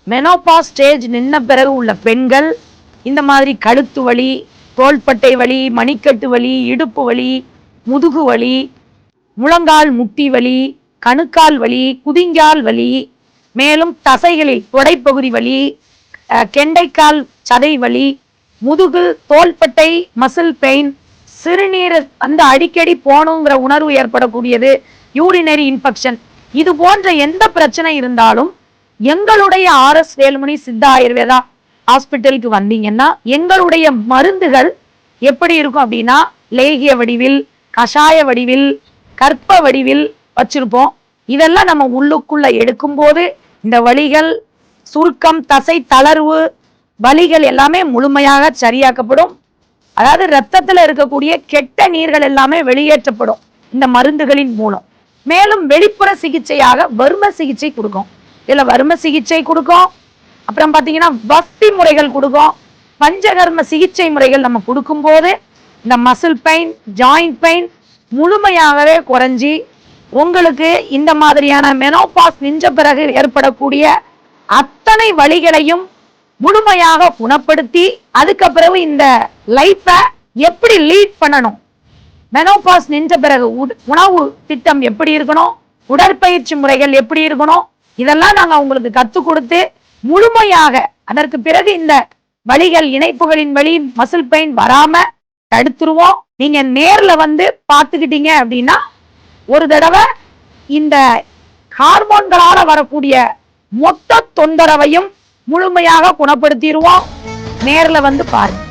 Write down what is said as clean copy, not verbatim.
Menopause stage நின்ன பிறகு உள்ள பெண்கள் இந்த மாதிரி கழுத்து வலி, தோள்பட்டை வலி, மணிக்கட்டு வலி, இடுப்பு வலி, முதுகு வலி, முழங்கால் முட்டி வலி, கணுக்கால் வலி, குதிங்கால் வலி, மேலும் தசைகளில் தொடைப்பகுதி வலி, கெண்டைக்கால் சதை வலி, முதுகு தோள்பட்டை மசில் பெயின், சிறுநீர் அந்த அடிக்கடி போகணுங்கிற உணர்வு ஏற்படக்கூடியது, யூரினரி இன்ஃபெக்ஷன், இது போன்ற எந்த பிரச்சனை இருந்தாலும் எங்களுடைய RS வேலுமணி சித்தா ஆயுர்வேதா ஹாஸ்பிட்டலுக்கு வந்தீங்கன்னா எங்களுடைய மருந்துகள் எப்படி இருக்கும் அப்படின்னா லேகிய வடிவில், கஷாய வடிவில், கற்ப வடிவில் வச்சிருப்போம். இதெல்லாம் நம்ம உள்ளுக்குள்ள எடுக்கும் போது இந்த வலிகள், சுருக்கம், தசை தளர்வு, வலிகள் எல்லாமே முழுமையாக சரியாக்கப்படும். அதாவது ரத்தத்துல இருக்கக்கூடிய கெட்ட நீர்கள் எல்லாமே வெளியேற்றப்படும் இந்த மருந்துகளின் மூலம். மேலும் வெளிப்புற சிகிச்சையாக வர்ம சிகிச்சை கொடுக்கும். இதுல வர்ம சிகிச்சை கொடுக்கும், அப்புறம் பாத்தீங்கன்னா பக்தி முறைகள் கொடுக்கும், பஞ்சகர்ம சிகிச்சை முறைகள் நம்ம கொடுக்கும் போது இந்த மசில் பெயின், ஜாயிண்ட் பெயின் முழுமையாகவே குறைஞ்சி உங்களுக்கு இந்த மாதிரியான மெனோபாஸ் நின்ற பிறகு ஏற்படக்கூடிய அத்தனை வலிகளையும் முழுமையாக குணப்படுத்தி அதுக்கப்புறம் இந்த லைஃபை எப்படி லீட் பண்ணணும், மெனோபாஸ் நின்ற பிறகு உணவு திட்டம் எப்படி இருக்கணும், உடற்பயிற்சி முறைகள் எப்படி இருக்கணும், இதெல்லாம் நாங்க உங்களுக்கு கற்றுக் கொடுத்து முழுமையாக அதற்கு பிறகு இந்த வலிகள், இணைப்புகளின் வலி, மசில் பெயின் வராம தடுத்துருவோம். நீங்க நேர்ல வந்து பார்த்துக்கிட்டீங்க அப்படின்னா ஒரு தடவை இந்த ஹார்மோன்களால வரக்கூடிய மொத்த தொந்தரவையும் முழுமையாக குணப்படுத்திடுவோம். நேர்ல வந்து பாருங்க.